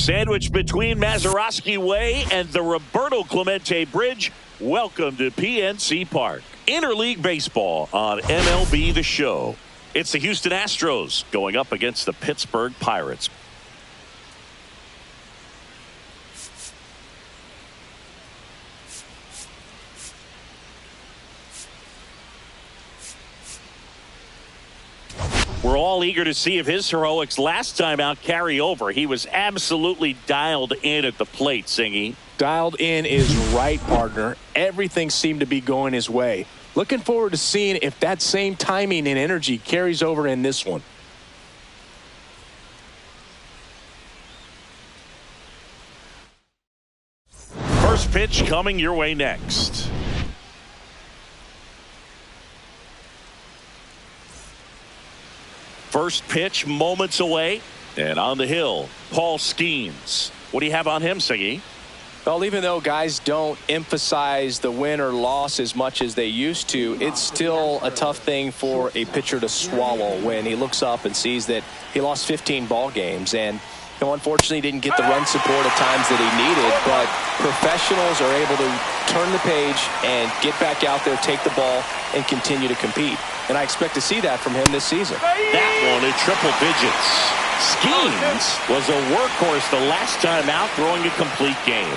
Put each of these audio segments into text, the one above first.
Sandwiched between Mazeroski Way and the Roberto Clemente Bridge, welcome to PNC Park. Interleague baseball on MLB The Show. It's the Houston Astros going up against the Pittsburgh Pirates. We're all eager to see if his heroics last time out carry over. He was absolutely dialed in at the plate, Singy. Dialed in is right, partner. Everything seemed to be going his way. Looking forward to seeing if that same timing and energy carries over in this one. First pitch coming your way next. First pitch moments away. And on the hill, Paul Skeens. What do you have on him, Siggy? Well, even though guys don't emphasize the win or loss as much as they used to, it's still a tough thing for a pitcher to swallow when he looks up and sees that he lost 15 ball games. And unfortunately didn't get the run support at times that he needed, but professionals are able to turn the page and get back out there, take the ball, and continue to compete. And I expect to see that from him this season. That one in triple digits. Skeens was a workhorse the last time out, throwing a complete game.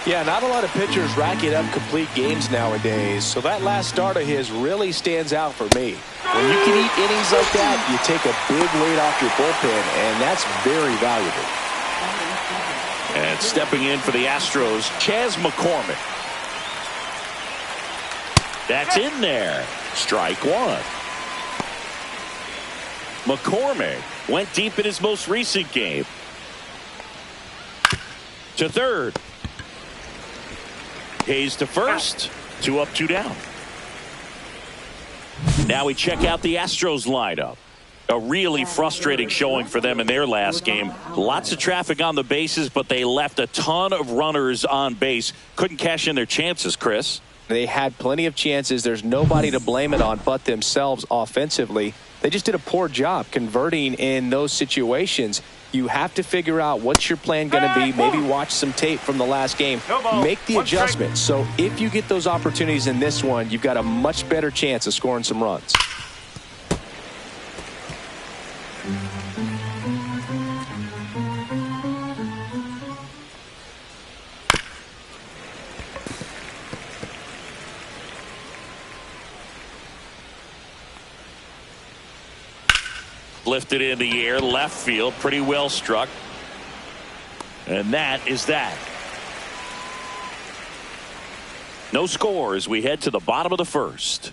Yeah, not a lot of pitchers racking up complete games nowadays, so that last start of his really stands out for me. When you can eat innings like that, you take a big weight off your bullpen, and that's very valuable. And stepping in for the Astros, Chas McCormick. That's in there. Strike one. McCormick went deep in his most recent game. To third. Hayes to first. 2 up, 2 down. Now we check out the Astros lineup. A really frustrating showing for them in their last game. Lots of traffic on the bases, but they left a ton of runners on base. Couldn't cash in their chances, Chris. They had plenty of chances. There's nobody to blame it on but themselves offensively. They just did a poor job converting in those situations. You have to figure out what's your plan going to be. Maybe watch some tape from the last game. Make the adjustment. So if you get those opportunities in this one, you've got a much better chance of scoring some runs. Lifted in the air, left field, pretty well struck. And that is that. No score as we head to the bottom of the first.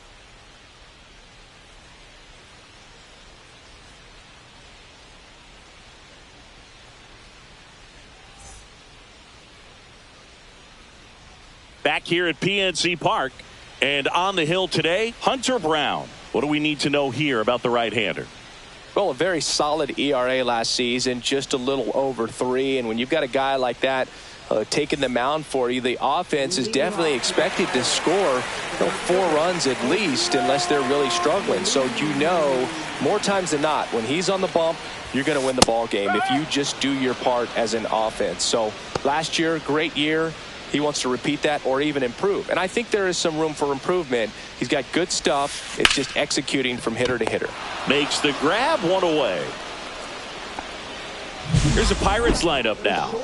Back here at PNC Park and on the hill today, Hunter Brown. What do we need to know here about the right-hander? Well, a very solid ERA last season, just a little over 3. And when you've got a guy like that taking the mound for you, the offense is definitely expected to score 4 runs at least, unless they're really struggling. So more times than not, when he's on the bump, you're going to win the ball game if you just do your part as an offense. So last year, great year. He wants to repeat that or even improve. And I think there is some room for improvement. He's got good stuff. It's just executing from hitter to hitter. Makes the grab, 1 away. Here's a Pirates lineup now.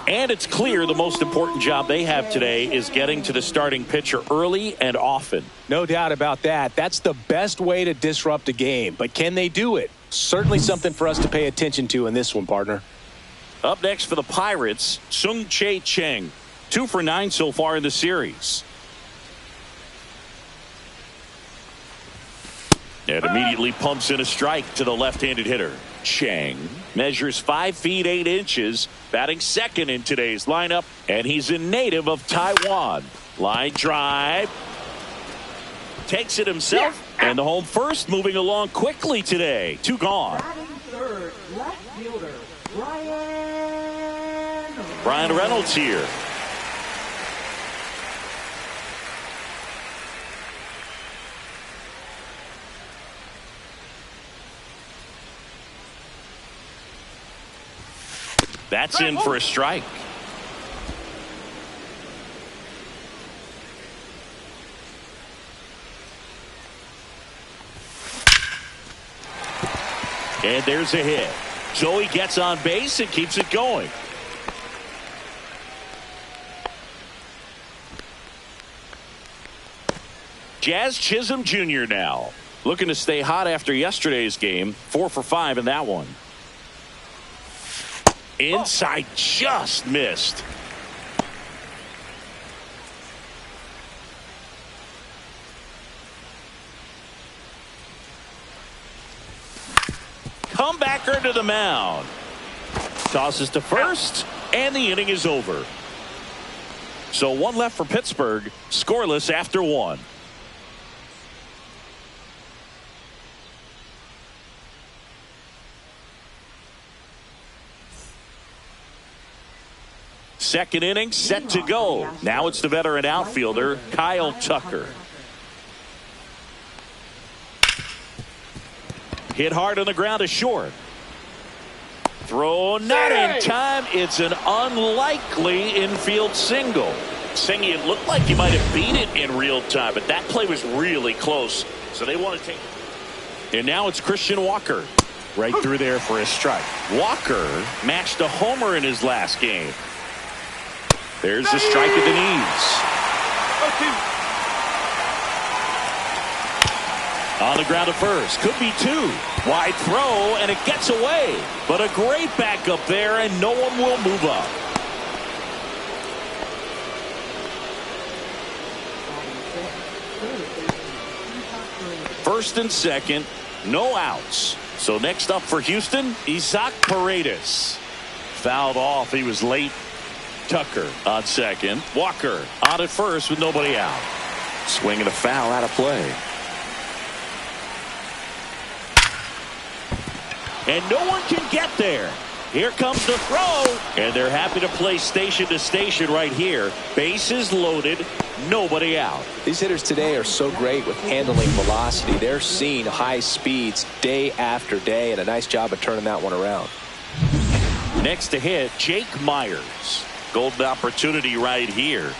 And it's clear the most important job they have today is getting to the starting pitcher early and often. No doubt about that. That's the best way to disrupt a game. But can they do it? Certainly something for us to pay attention to in this one, partner. Up next for the Pirates, Sung-Chae Cheng. 2 for 9 so far in the series. And immediately pumps in a strike to the left-handed hitter. Cheng measures 5 feet 8 inches, batting second in today's lineup, and he's a native of Taiwan. Line drive. Takes it himself, and the home first moving along quickly today. 2 gone. Third, left fielder, Brian Reynolds here. That's in for a strike. And there's a hit. So he gets on base and keeps it going. Jazz Chisholm Jr. now looking to stay hot after yesterday's game. 4 for 5 in that one. Inside, just missed. Comebacker to the mound. Tosses to first, and the inning is over. So one left for Pittsburgh, scoreless after one. Second inning set to go. Now it's the veteran outfielder, Kyle Tucker. Hit hard on the ground to short. Throw not in time. It's an unlikely infield single. Saying it looked like you might have beat it in real time, but that play was really close. So they want to take. And now it's Christian Walker. Right through there for a strike. Walker matched a homer in his last game. There's the strike at the knees. On the ground to first. Could be two. Wide throw, and it gets away. But a great backup there, and no one will move up. First and second, no outs. So next up for Houston, Isaac Paredes. Fouled off. He was late. Tucker on second. Walker on at first with nobody out. Swing and a foul out of play. And no one can get there. Here comes the throw. And they're happy to play station to station right here. Bases loaded. Nobody out. These hitters today are so great with handling velocity. They're seeing high speeds day after day, and a nice job of turning that one around. Next to hit, Jake Myers. Golden opportunity right here.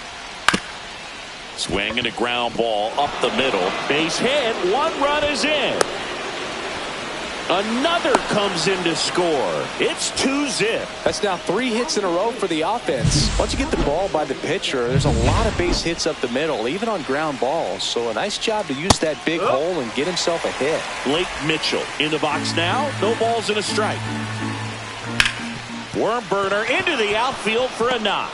Swing and a ground ball up the middle. Base hit. One run is in. Another comes in to score. It's 2-zip. That's now 3 hits in a row for the offense. Once you get the ball by the pitcher, there's a lot of base hits up the middle, even on ground balls. So a nice job to use that big hole and get himself a hit. Blake Mitchell in the box now. No balls and a strike. Worm burner into the outfield for a knock.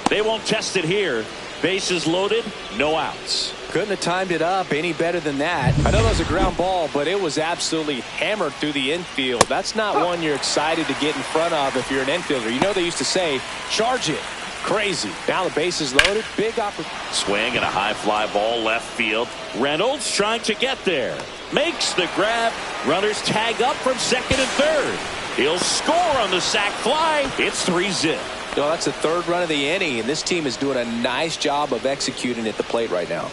They won't test it here. Bases loaded, no outs. Couldn't have timed it up any better than that. I know that was a ground ball, but it was absolutely hammered through the infield. That's not one you're excited to get in front of if you're an infielder. You know they used to say, charge it. Crazy. Now the base is loaded. Big opportunity. Swing and a high fly ball left field. Reynolds trying to get there. Makes the grab. Runners tag up from second and third. He'll score on the sac fly. It's 3-zip. No, that's the third run of the inning, and this team is doing a nice job of executing at the plate right now.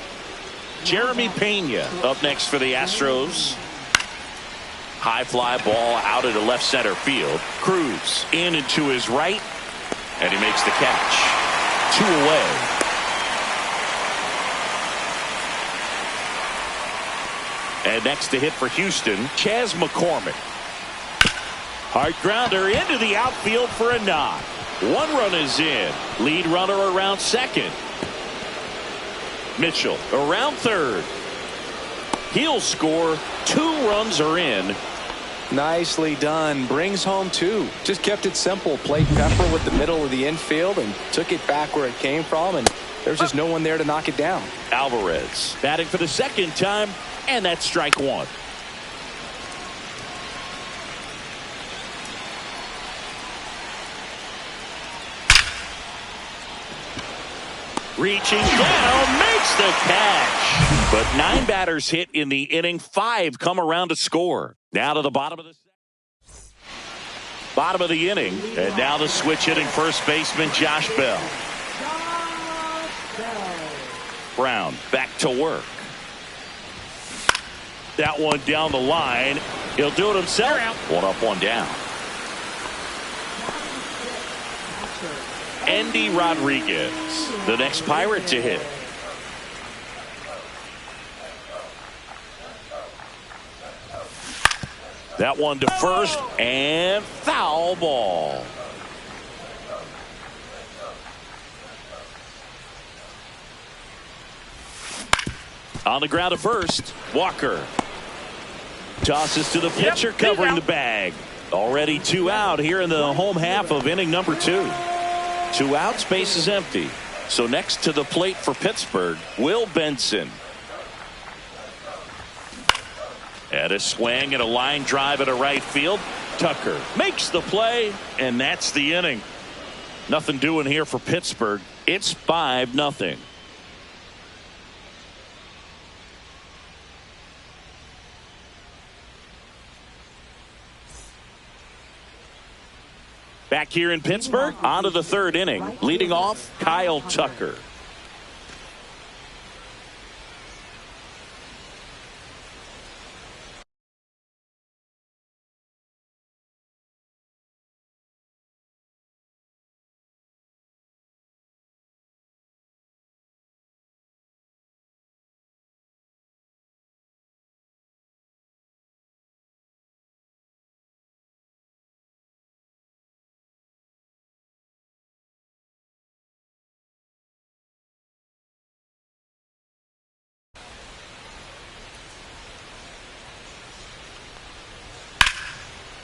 Jeremy Pena up next for the Astros. High fly ball out into left center field. Cruz in and to his right, and he makes the catch. 2 away. And next to hit for Houston, Chas McCormick. Hard grounder into the outfield for a knock. 1 run is in. Lead runner around second. Mitchell around third. He'll score. 2 runs are in. Nicely done. Brings home 2. Just kept it simple. Played pepper with the middle of the infield and took it back where it came from, and there's just no one there to knock it down. Alvarez batting for the second time, and that's strike 1. Reaching down, makes the catch. But 9 batters hit in the inning. 5 come around to score. Now to the bottom of the inning. And now the switch hitting first baseman Josh Bell. Brown back to work. That one down the line. He'll do it himself. 1 up, 1 down. Andy Rodriguez, the next Pirate to hit. That one to first, and foul ball. On the ground to first, Walker. Tosses to the pitcher, covering the bag. Already 2 out here in the home half of inning number 2. 2 outs, base is empty. So next to the plate for Pittsburgh, Will Benson. And a swing and a line drive at a right field. Tucker makes the play, and that's the inning. Nothing doing here for Pittsburgh. It's 5-0. Back here in Pittsburgh, on to the 3rd inning. Leading off, Kyle Tucker.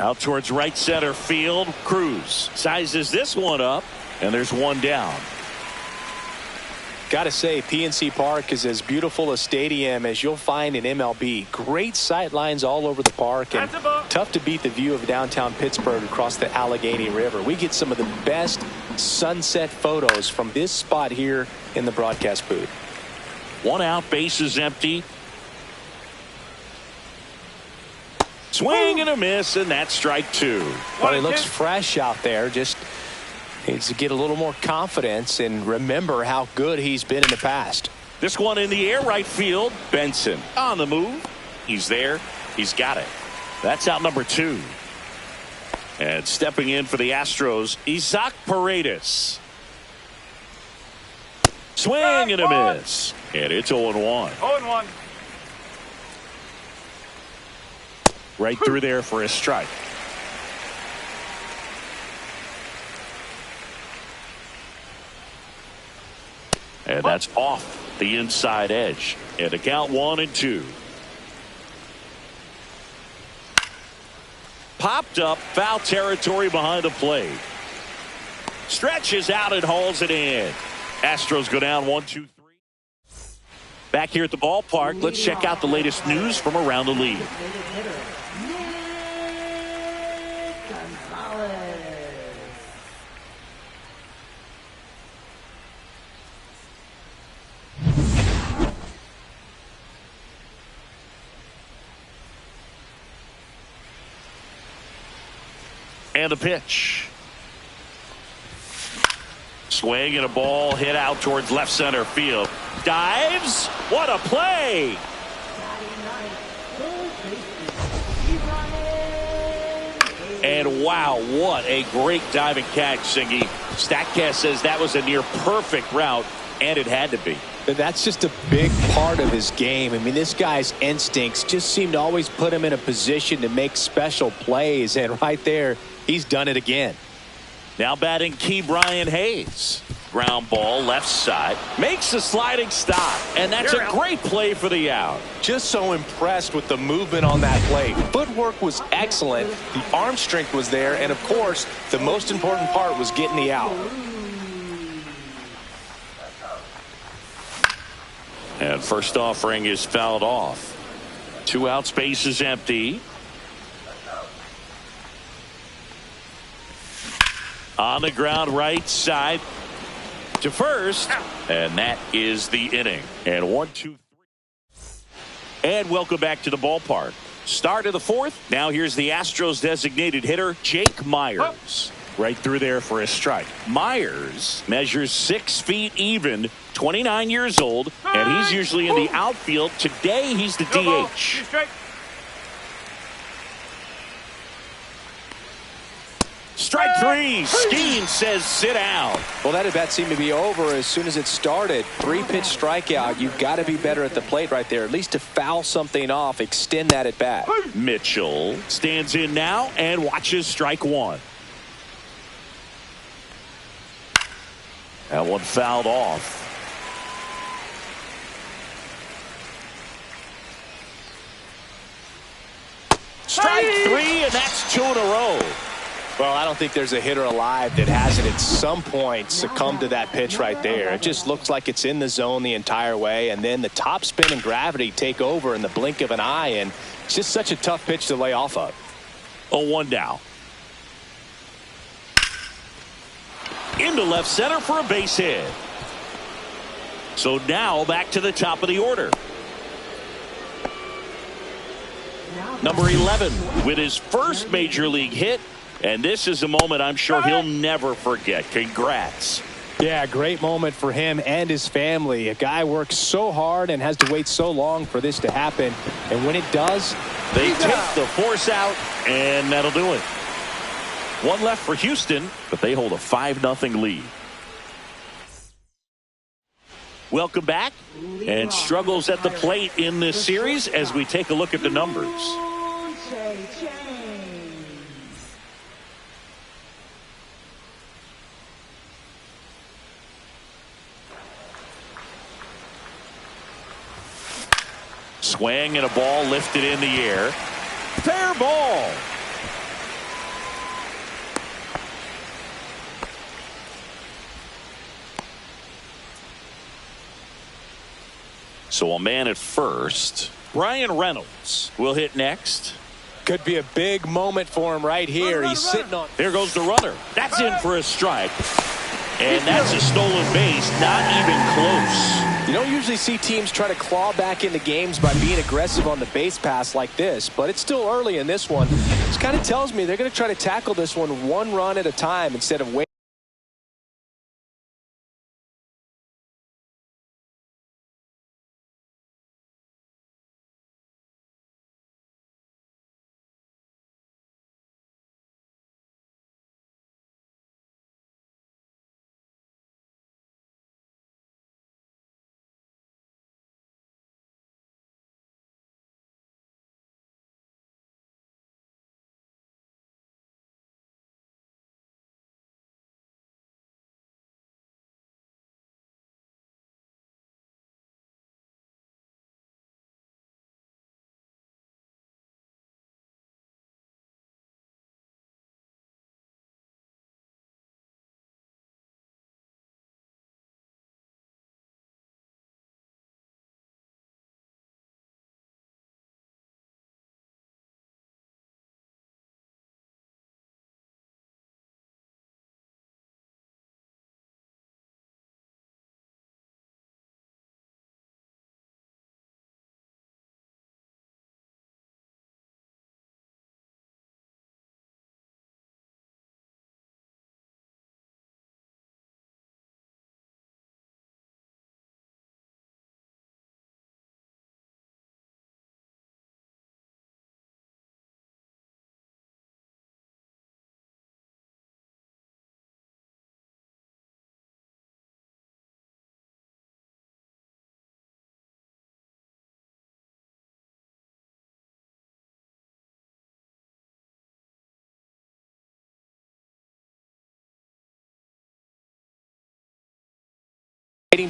Out towards right center field. Cruz sizes this one up, and there's one down. Got to say, PNC Park is as beautiful a stadium as you'll find in MLB. Great sight lines all over the park, and tough to beat the view of downtown Pittsburgh across the Allegheny River. We get some of the best sunset photos from this spot here in the broadcast booth. 1 out, base is empty. Swing and a miss, and that's strike 2. But he looks fresh out there. Just needs to get a little more confidence and remember how good he's been in the past. This one in the air, right field. Benson on the move. He's there. He's got it. That's out number 2. And stepping in for the Astros, Isaac Paredes. Swing and a miss. And it's 0-1. 0-1. Right through there for a strike. And that's off the inside edge. And to count 1-2. Popped up, foul territory behind the plate. Stretches out and hauls it in. Astros go down 1-2-3. Back here at the ballpark, let's check out the latest news from around the league. And a pitch. Swing and a ball hit out towards left center field. Dives. What a play. And wow, what a great diving catch, Singy. Statcast says that was a near perfect route, and it had to be. But that's just a big part of his game. I mean, this guy's instincts just seem to always put him in a position to make special plays. And right there, he's done it again. Now batting Key Brian Hayes. Ground ball left side. Makes a sliding stop. And that's a great play for the out. Just so impressed with the movement on that play. Footwork was excellent. The arm strength was there. And, of course, the most important part was getting the out. And first offering is fouled off. 2 out, space is empty. On the ground right side to first, and that is the inning. And 1-2-3. And welcome back to the ballpark. Start of the 4th. Now here's the Astros designated hitter, Jake Myers. Right through there for a strike. Myers measures 6 feet even, 29 years old, and he's usually in the outfield. Today he's the DH. Strike three. Scheme says sit down. Well, that at bat seemed to be over as soon as it started. 3-pitch strikeout. You've got to be better at the plate right there, at least to foul something off, extend that at bat. Mitchell stands in now and watches strike one. That one fouled off. Strike three, and that's 2 in a row. Well, I don't think there's a hitter alive that hasn't at some point succumbed to that pitch right there. It just looks like it's in the zone the entire way, and then the top spin and gravity take over in the blink of an eye, and it's just such a tough pitch to lay off of. 0-1 now. Into left center for a base hit. So now back to the top of the order. Number 11 with his first major league hit. And this is a moment I'm sure he'll never forget. Congrats. Yeah, great moment for him and his family. A guy works so hard and has to wait so long for this to happen. And when it does, they take the force out, and that'll do it. One left for Houston, but they hold a 5-0 lead. Welcome back. And struggles at the plate in this series as we take a look at the numbers. Swing and a ball lifted in the air. Fair ball. So a man at first. Brian Reynolds will hit next. Could be a big moment for him right here. He's sitting on. Here goes the runner. That's in for a strike. And that's a stolen base. Not even close. You don't usually see teams try to claw back into games by being aggressive on the base pass like this, but it's still early in this one. This kind of tells me they're going to try to tackle this one run at a time instead of waiting.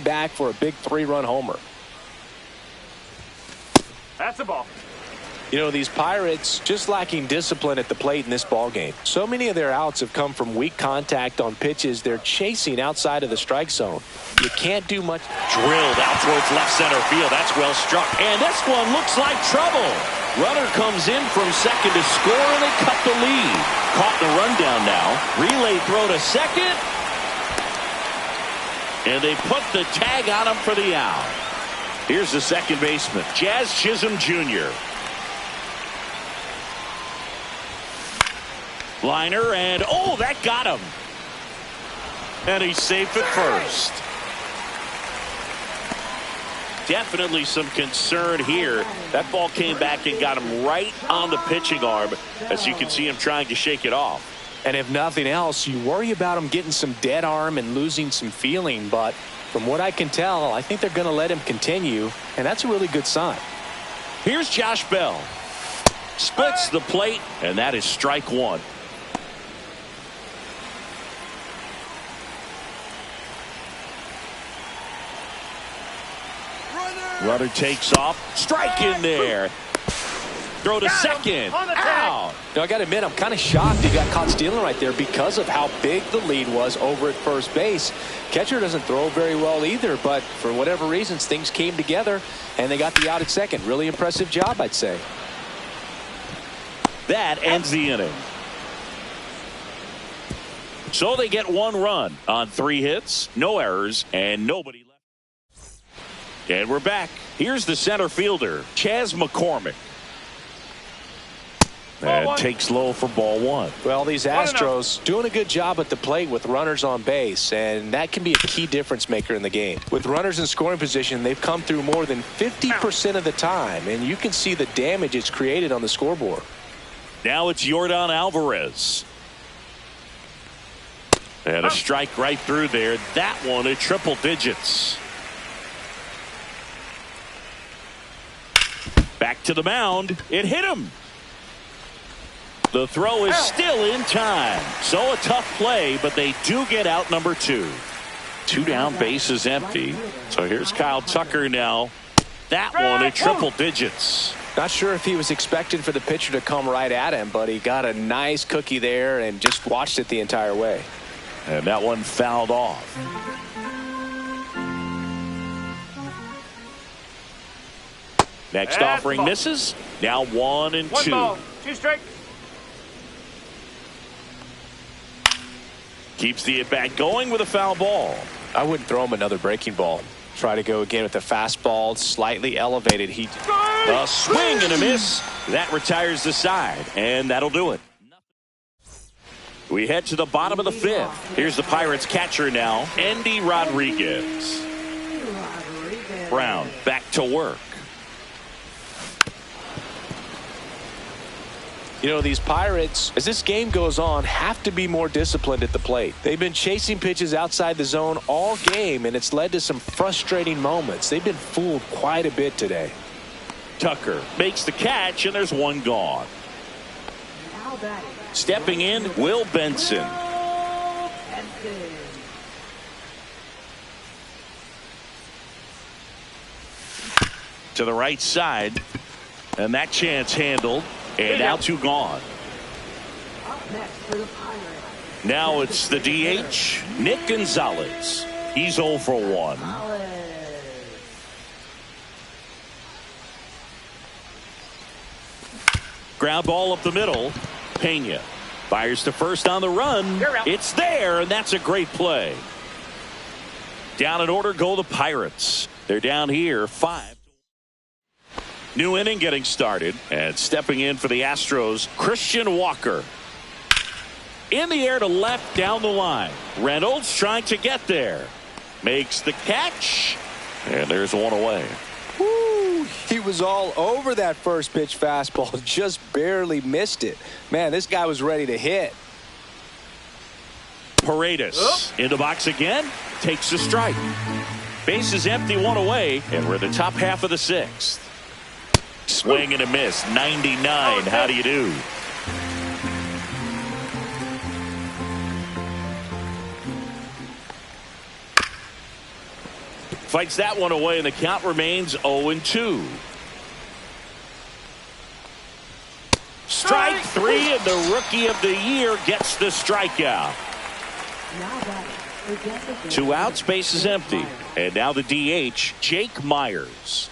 Back for a big 3-run homer. That's a ball. You know, these Pirates just lacking discipline at the plate in this ball game. So many of their outs have come from weak contact on pitches they're chasing outside of the strike zone. You can't do much. Drilled out towards left center field. That's well struck. And this one looks like trouble. Runner comes in from second to score, and they cut the lead. Caught the rundown now. Relay throw to second. And they put the tag on him for the out. Here's the second baseman, Jazz Chisholm Jr. Liner, and oh, that got him. And he's safe at first. Definitely some concern here. That ball came back and got him right on the pitching arm, as you can see him trying to shake it off. And if nothing else, you worry about him getting some dead arm and losing some feeling. But from what I can tell, I think they're going to let him continue, and that's a really good sign. Here's Josh Bell. Splits the plate, and that is strike one. Runner takes off. Strike in there. Throw to second. Out. Now, I got to admit, I'm kind of shocked he got caught stealing right there because of how big the lead was over at first base. Catcher doesn't throw very well either, but for whatever reasons, things came together, and they got the out at second. Really impressive job, I'd say. That ends the inning. So they get one run on 3 hits, no errors, and nobody left. And we're back. Here's the center fielder, Chas McCormick. And takes low for ball one. Well, these Astros doing a good job at the plate with runners on base, and that can be a key difference maker in the game. With runners in scoring position, they've come through more than 50% of the time, and you can see the damage it's created on the scoreboard. Now it's Yordan Alvarez. And a strike right through there. That one at triple digits. Back to the mound. It hit him. The throw is still in time. So a tough play, but they do get out number 2. 2 down, bases empty. So here's Kyle Tucker now. That one at triple digits. Not sure if he was expecting for the pitcher to come right at him, but he got a nice cookie there and just watched it the entire way. And that one fouled off. Next offering misses. Now 1 and 2. 1 ball, 2 strikes. Keeps the at-bat going with a foul ball. I wouldn't throw him another breaking ball. Try to go again with the fastball, slightly elevated. A swing and a miss. That retires the side, and that'll do it. We head to the bottom of the 5th. Here's the Pirates catcher now, Andy Rodriguez. Brown back to work. You know, these Pirates, as this game goes on, have to be more disciplined at the plate. They've been chasing pitches outside the zone all game, and it's led to some frustrating moments. They've been fooled quite a bit today. Tucker makes the catch, and there's one gone. Stepping in, Will Benson. To the right side, and that chance handled. And now 2 gone. Now it's the DH, Nick Gonzalez. He's 0 for 1. Ground ball up the middle. Pena fires to first on the run. It's there, and that's a great play. Down in order go the Pirates. They're down here 5. New inning getting started, and stepping in for the Astros, Christian Walker. In the air to left down the line. Reynolds trying to get there. Makes the catch, and there's one away. Woo, he was all over that first pitch fastball, just barely missed it. Man, this guy was ready to hit. Paredes in the box again, takes a strike. Base is empty, 1 away, and we're in the top half of the 6th. Swing and a miss. 99. How do you do? Fights that one away, and the count remains 0-2. Strike 3, and the rookie of the year gets the strikeout. 2 outs, base is empty. And now the DH, Jake Myers.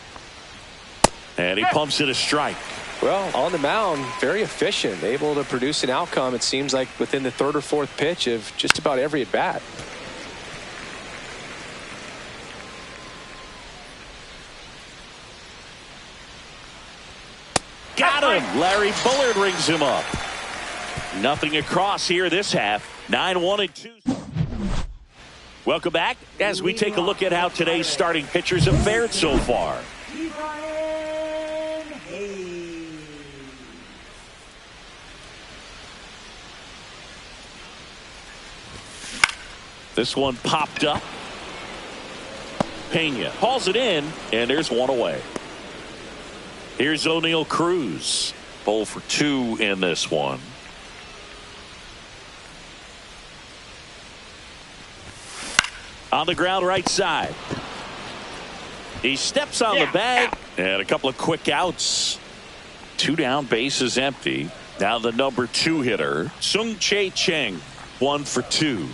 And he pumps in a strike. Well, on the mound, very efficient, able to produce an outcome, it seems like, within the 3rd or 4th pitch of just about every at-bat. Got him. Larry Bullard rings him up. Nothing across here this half. 9-1-2. Welcome back as we take a look at how today's starting pitchers have fared so far. This one popped up. Pena hauls it in, and there's one away. Here's O'Neal Cruz. 0 for 2 in this one. On the ground right side. He steps on the bag, and a couple of quick outs. 2 down, bases empty. Now the number 2 hitter, Sung-Chae Cheng, 1 for 2.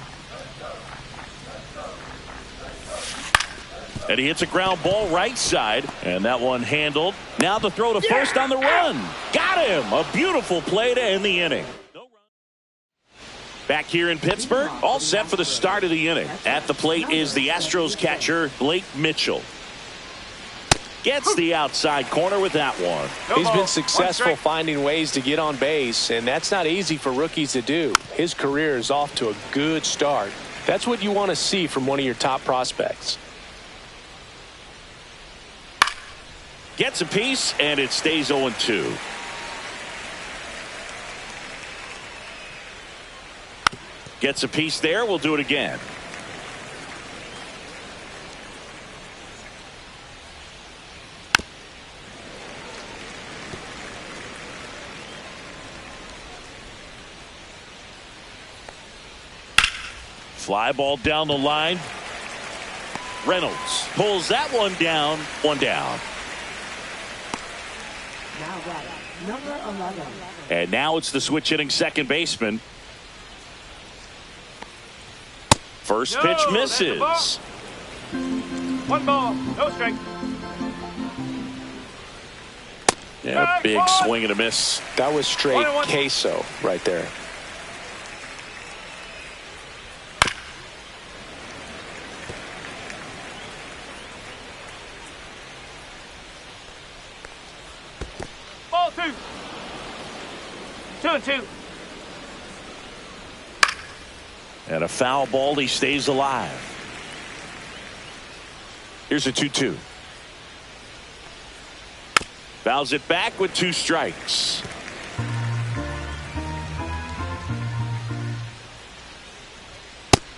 And he hits a ground ball right side, and that one handled. Now the throw to first on the run. Got him. A beautiful play to end the inning. Back here in Pittsburgh, all set for the start of the inning. At the plate is the Astros catcher, Blake Mitchell. Gets the outside corner with that one. He's been successful finding ways to get on base, and that's not easy for rookies to do. His career is off to a good start. That's what you want to see from one of your top prospects. Gets a piece, and it stays 0-2. Gets a piece there. We'll do it again. Fly ball down the line. Reynolds pulls that one down. 1 down. Now batting, number 11. And now it's the switch hitting second baseman. First pitch misses. 1 ball, no strike. Yeah, big swing and a miss. That was straight queso right there. Ball 2. 2-2. And a foul ball. He stays alive. Here's a 2-2. Fouls it back with 2 strikes.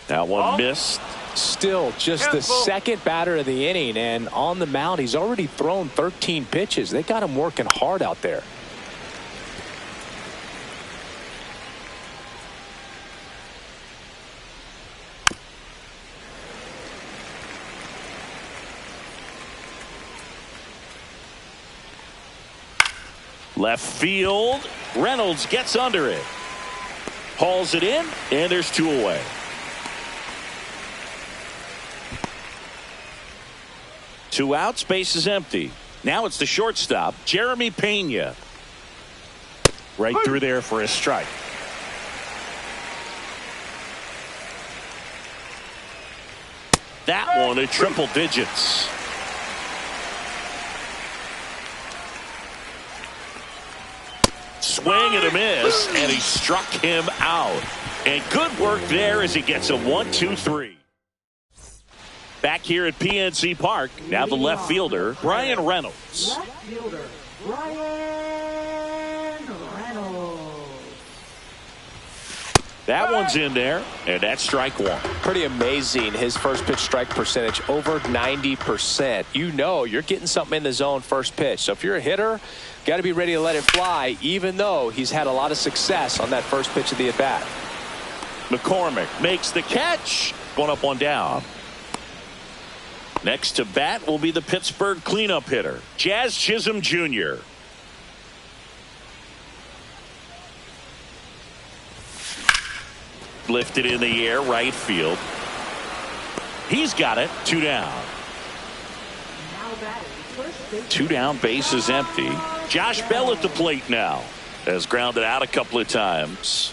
That one missed. Still just the second batter of the inning, and on the mound he's already thrown 13 pitches. They got him working hard out there. Left field. Reynolds gets under it. Hauls it in, and there's 2 away. Two outs, base is empty. Now it's the shortstop, Jeremy Pena. Right through there for a strike. That one at triple digits. Swing and a miss, and he struck him out. And good work there as he gets a 1-2-3. Back here at PNC Park, now the left fielder, Brian Reynolds. Left fielder, Brian Reynolds. That one's in there, and that's strike 1. Pretty amazing, his first pitch strike percentage, over 90%. You know you're getting something in the zone first pitch. So if you're a hitter, got to be ready to let it fly, even though he's had a lot of success on that first pitch of the at-bat. McCormick makes the catch. 1 up, 1 down. Next to bat will be the Pittsburgh cleanup hitter, Jazz Chisholm Jr. Lifted in the air, right field. He's got it. 2 down. Now batting, first base. 2 down, base is empty. Josh Bell at the plate now. Has grounded out a couple of times.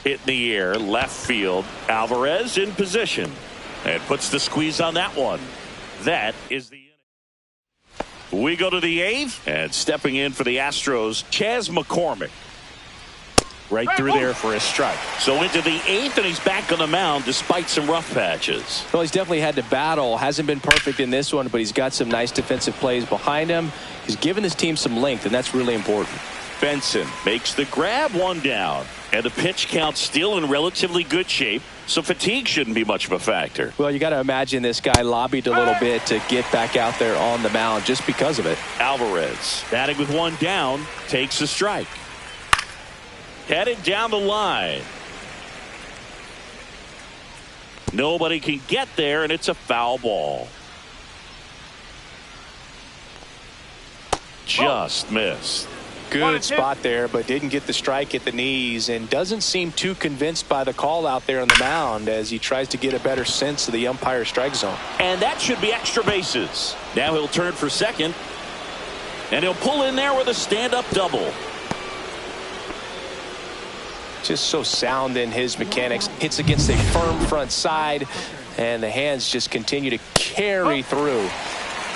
Hit in the air, left field. Alvarez in position. And puts the squeeze on that one. That is the inning. We go to the 8th. And stepping in for the Astros, Chas McCormick. Right through there for a strike. So into the 8th, and he's back on the mound despite some rough patches. Well, he's definitely had to battle. Hasn't been perfect in this one, but he's got some nice defensive plays behind him. He's given his team some length, and that's really important. Benson makes the grab, one down. And the pitch count still in relatively good shape, so fatigue shouldn't be much of a factor. Well, you got to imagine this guy lobbied a little bit to get back out there on the mound just because of it. Alvarez, batting with one down, takes a strike. Headed down the line. Nobody can get there, and it's a foul ball. Just missed. Good spot there, but didn't get the strike at the knees, and doesn't seem too convinced by the call out there on the mound as he tries to get a better sense of the umpire strike zone. And that should be extra bases. Now he'll turn for second, and he'll pull in there with a stand-up double. Just so sound in his mechanics. Hits against a firm front side, and the hands just continue to carry through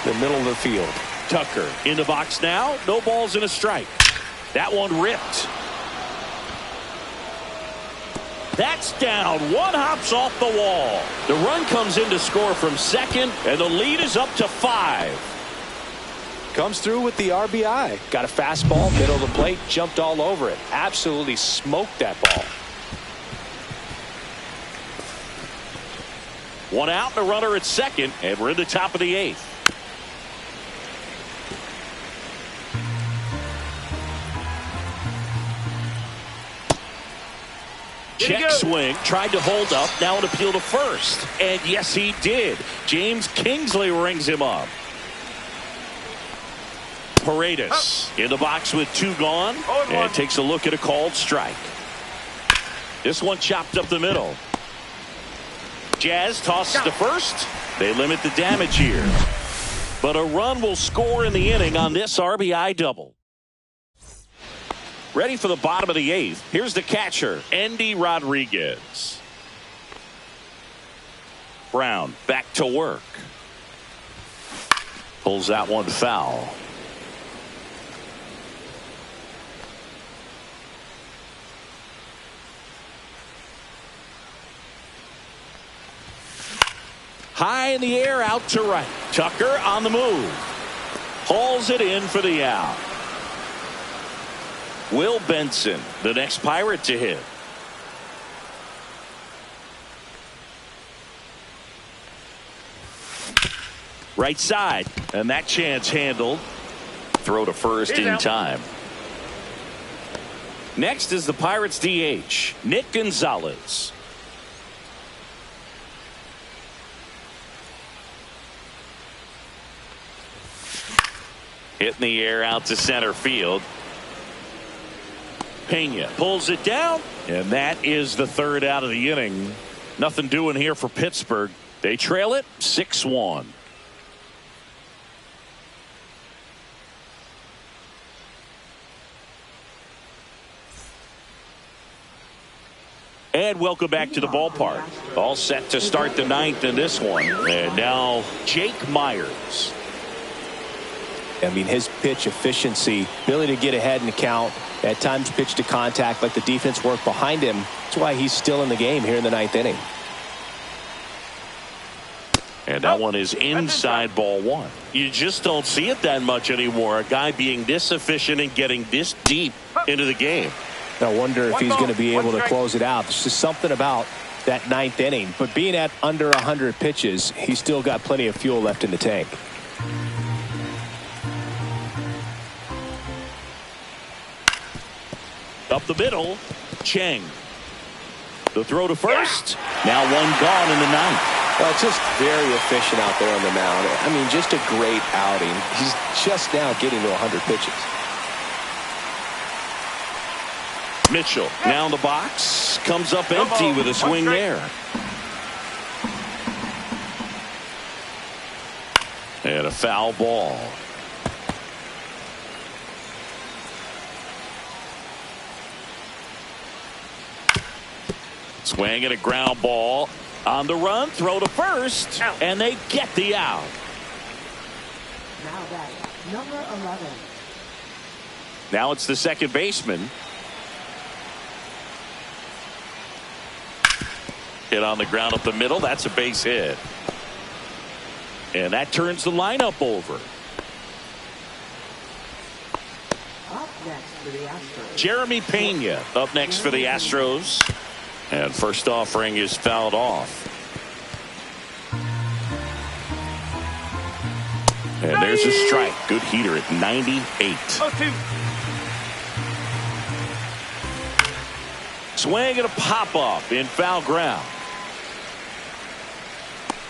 the middle of the field. Tucker in the box now. No balls and a strike. That one ripped. That's down. One hops off the wall. The run comes in to score from second, and the lead is up to 5. Comes through with the RBI. Got a fastball, middle of the plate, jumped all over it. Absolutely smoked that ball. One out and a runner at second, and we're in the top of the 8th. Check swing, tried to hold up, now an appeal to first. And yes, he did. James Kingsley rings him up. Paredes in the box with 2 gone, and takes a look at a called strike. This one chopped up the middle. Jazz tosses to first. They limit the damage here. But a run will score in the inning on this RBI double. Ready for the bottom of the 8th. Here's the catcher, Endy Rodriguez. Brown back to work. Pulls out one foul. High in the air, out to right. Tucker on the move. Hauls it in for the out. Will Benson, the next Pirate to hit. Right side, and that chance handled. Throw to first in time. Next is the Pirates DH, Nick Gonzalez. Hit in the air out to center field. Pena pulls it down, and that is the 3rd out of the inning. Nothing doing here for Pittsburgh. They trail it 6-1. And welcome back to the ballpark. All set to start the 9th in this one. And now Jake Myers. I mean, his pitch efficiency, ability to get ahead in the count, at times pitch to contact, like the defense work behind him. That's why he's still in the game here in the 9th inning. And that one is inside ball 1. You just don't see it that much anymore. A guy being this efficient and getting this deep into the game. I wonder if he's going to be able to close it out. There's just something about that 9th inning. But being at under 100 pitches, he's still got plenty of fuel left in the tank. Up the middle, Chang. The throw to first. Now one gone in the 9th. Well, just very efficient out there on the mound. I mean, just a great outing. He's just now getting to 100 pitches. Mitchell now in the box. Comes up empty with a swing there. And a foul ball. Swing and a ground ball. On the run, throw to first, and they get the out. Now that number 11. Now it's the second baseman. Hit on the ground up the middle. That's a base hit. And that turns the lineup over. Next for the Astros. Jeremy Pena up next for the Astros. And first offering is fouled off. And there's a strike. Good heater at 98. 0-2. Swing and a pop-up in foul ground.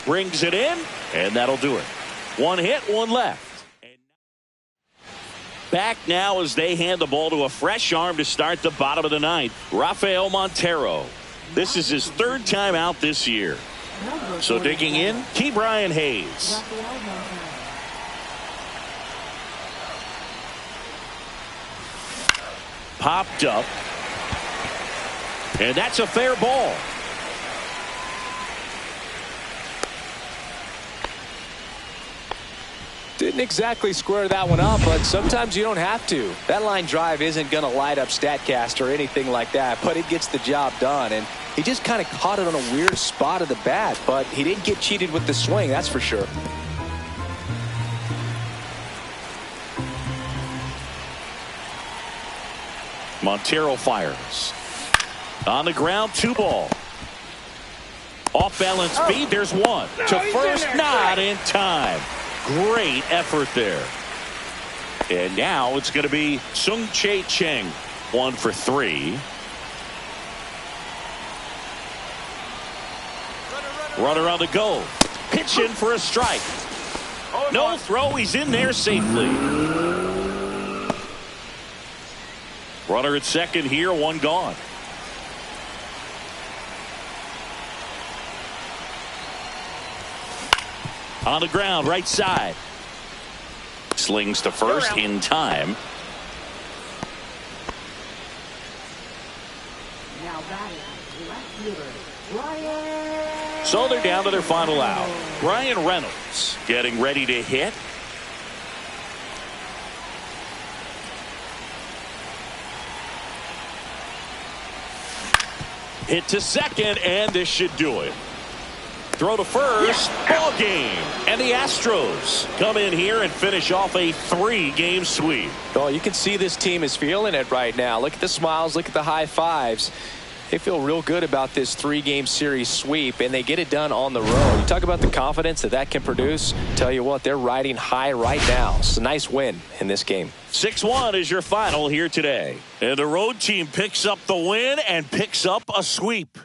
Brings it in, and that'll do it. One hit, one left. Back now as they hand the ball to a fresh arm to start the bottom of the ninth. Rafael Montero. This is his third time out this year. So digging in, Ke'Bryan Hayes. Popped up. And that's a fair ball. Didn't exactly square that one up, but sometimes you don't have to. That line drive isn't going to light up StatCast or anything like that, but it gets the job done. And he just kind of caught it on a weird spot of the bat, but he didn't get cheated with the swing, that's for sure. Montero fires. On the ground, 2 ball. Off balance beat, there's one. To first, not in time. Great effort there. And now it's going to be Sung-Chae Cheng. 1 for 3. Runner on the go. Pitching for a strike. No throw. He's in there safely. Runner at second here. 1 gone. On the ground, right side. Slings to first in time. Now batting, left fielder, Brian. So they're down to their final out. Brian Reynolds getting ready to hit. Hit to second, and this should do it. Throw to first, ball game. And the Astros come in here and finish off a 3-game sweep. Oh, you can see this team is feeling it right now. Look at the smiles, look at the high fives. They feel real good about this 3-game series sweep, and they get it done on the road. You talk about the confidence that can produce. Tell you what, they're riding high right now. It's a nice win in this game. 6-1 is your final here today. And the road team picks up the win and picks up a sweep.